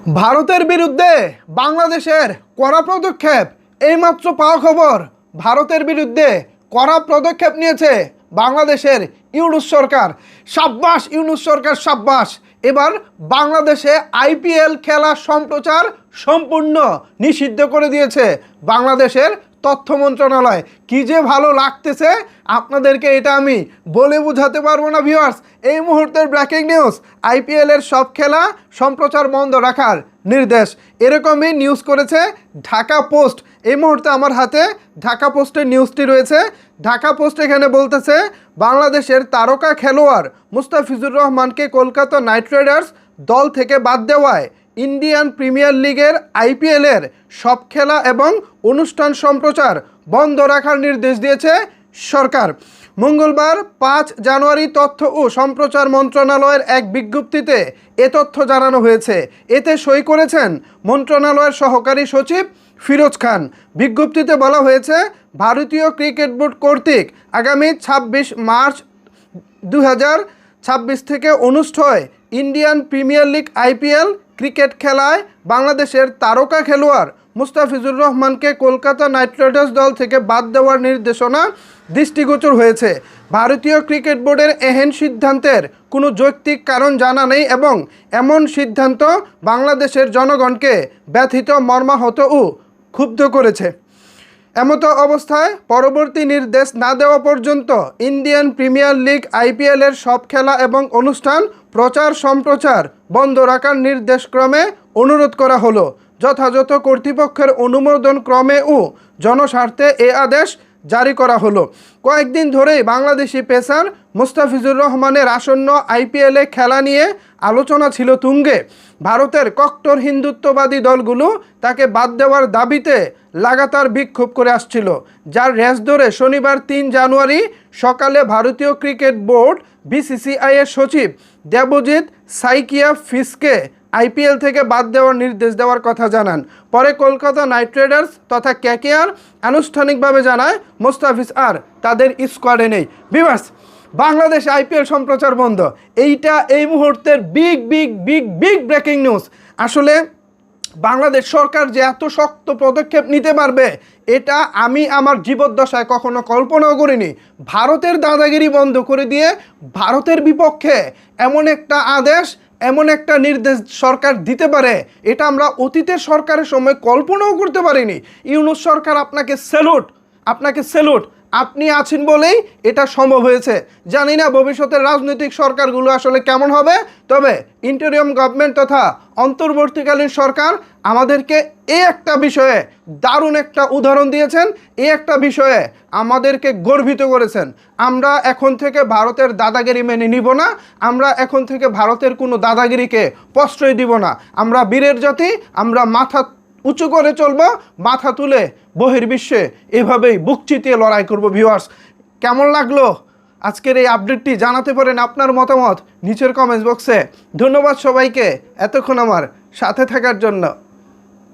ভারতের বিরুদ্ধে বাংলাদেশের কড়া পদক্ষেপ। এইমাত্র পাওয়া খবর, ভারতের বিরুদ্ধে কড়া পদক্ষেপ নিয়েছে বাংলাদেশের ইউনূস সরকার। সাব্বাস ইউনূস সরকার, সাব্বাস। এবার বাংলাদেশে আইপিএল খেলা সম্প্রচার সম্পূর্ণ নিষিদ্ধ করে দিয়েছে বাংলাদেশের তথ্য মন্ত্রণালয়। কি যে ভালো লাগতেছে আপনাদেরকে, এটা আমি বলে বোঝাতে পারবো না ভিউয়ার্স। এই মুহূর্তের ব্রেকিং নিউজ, আইপিএলের সব খেলা সম্প্রচার বন্ধ রাখার নির্দেশ। এরকমই নিউজ করেছে ঢাকা পোস্ট। এই মুহূর্তে আমার হাতে ঢাকা পোস্টের নিউজটি রয়েছে। ঢাকা পোস্ট এখানে বলতেছে, বাংলাদেশের তারকা খেলোয়াড় মুস্তাফিজুর রহমানকে কলকাতা নাইট রাইডার্স দল থেকে বাদ দেওয়ায় ইন্ডিয়ান প্রিমিয়ার লিগের আইপিএলের সব খেলা এবং অনুষ্ঠান সম্প্রচার বন্ধ রাখার নির্দেশ দিয়েছে সরকার। মঙ্গলবার 5 জানুয়ারি তথ্য ও সম্প্রচার মন্ত্রণালয়ের এক বিজ্ঞপ্তিতে এ তথ্য জানানো হয়েছে। এতে সই করেছেন মন্ত্রণালয়ের সহকারী সচিব ফিরোজ খান। বিজ্ঞপ্তিতে বলা হয়েছে, ভারতীয় ক্রিকেট বোর্ড কর্তৃক আগামী 26 মার্চ 2026 থেকে অনুষ্ঠেয় Indian premier league IPL cricket খেলায় বাংলাদেশের তারকা খেলোয়াড় মুস্তাফিজুর রহমানকে কলকাতা নাইট রাইডার্স দল থেকে বাদ দেওয়ার নির্দেশনা দৃষ্টিগোচর হয়েছে। ভারতীয় ক্রিকেট বোর্ডের এহেন সিদ্ধান্তের কোনো যৌক্তিক কারণ জানা নেই এবং এমন সিদ্ধান্ত বাংলাদেশের জনগণকে ব্যথিত, মর্মাহত ও ক্ষুব্ধ করেছে। এমতো অবস্থায় পরবর্তী নির্দেশ না দেওয়া পর্যন্ত ইন্ডিয়ান প্রিমিয়ার লিগ আইপিএলের সব খেলা এবং অনুষ্ঠান প্রচার সম্প্রচার বন্ধ রাখার নির্দেশক্রমে অনুরোধ করা হলো। যথাযথ কর্তৃপক্ষের অনুমোদন ক্রমে ও জনস্বার্থে এ আদেশ জারি করা হলো। কয়েকদিন ধরেই বাংলাদেশি পেসার মুস্তাফিজুর রহমানের আসন্ন আইপিএলে খেলা নিয়ে আলোচনা ছিল তুঙ্গে। ভারতের কট্টর হিন্দুত্ববাদী দলগুলো তাকে বাদ দেওয়ার দাবিতে লাগাতার বিক্ষোভ করে আসছিল, যার রেশ ধরে শনিবার 3 জানুয়ারি সকালে ভারতীয় ক্রিকেট বোর্ড বিসিসিআই এর সচিব দেবজিৎ সাইকিয়া ফিসকে আইপিএল থেকে বাদ দেওয়ার নির্দেশ দেওয়ার কথা জানান। পরে কলকাতা নাইট রাইডার্স তথা কেকেআর আনুষ্ঠানিকভাবে জানায় মুস্তাফিজ আর তাদের স্কোয়াডে নেই। ভিউয়ার্স, বাংলাদেশ আইপিএল সম্প্রচার বন্ধ। এইটা এই মুহূর্তের big big big big breaking news. আসলে বাংলাদেশ সরকার যে এত শক্ত পদক্ষেপ নিতে পারবে, এটা আমি আমার জীবদ্দশায় কখনো কল্পনাও করিনি। ভারতের দাদাগিরি বন্ধ করে দিয়ে ভারতের বিপক্ষে এমন একটা আদেশ, এমন একটা নির্দেশ সরকার দিতে পারে, এটা আমরা অতীতের সরকারের সময় কল্পনাও করতে পারিনি। ইউনূস সরকার, আপনাকে স্যালুট, আপনাকে স্যালুট। আপনি আছেন বলেই এটা সম্ভব হয়েছে। জানি না ভবিষ্যতের রাজনৈতিক সরকারগুলো আসলে কেমন হবে, তবে ইন্টারিম গভর্নমেন্ট তথা অন্তর্বর্তীকালীন সরকার আমাদেরকে এই একটা বিষয়ে দারুণ একটা উদাহরণ দিয়েছেন, এই একটা বিষয়ে আমাদেরকে গর্বিত করেছেন। আমরা এখন থেকে ভারতের দাদাগিরি মেনে নিব না, আমরা এখন থেকে ভারতের কোনো দাদাগিরিকে প্রশ্রয় দিব না। আমরা বীরের জাতি, আমরা মাথা উঁচু করে চলবো, মাথা তুলে বহির্বিশ্বে এভাবেই বুক চিতিয়ে লড়াই করব। ভিউয়ার্স, কেমন লাগলো আজকের এই আপডেটটি জানাতে পারেন আপনার মতামত নিচের কমেন্টস বক্সে। ধন্যবাদ সবাইকে এতক্ষণ আমার সাথে থাকার জন্য।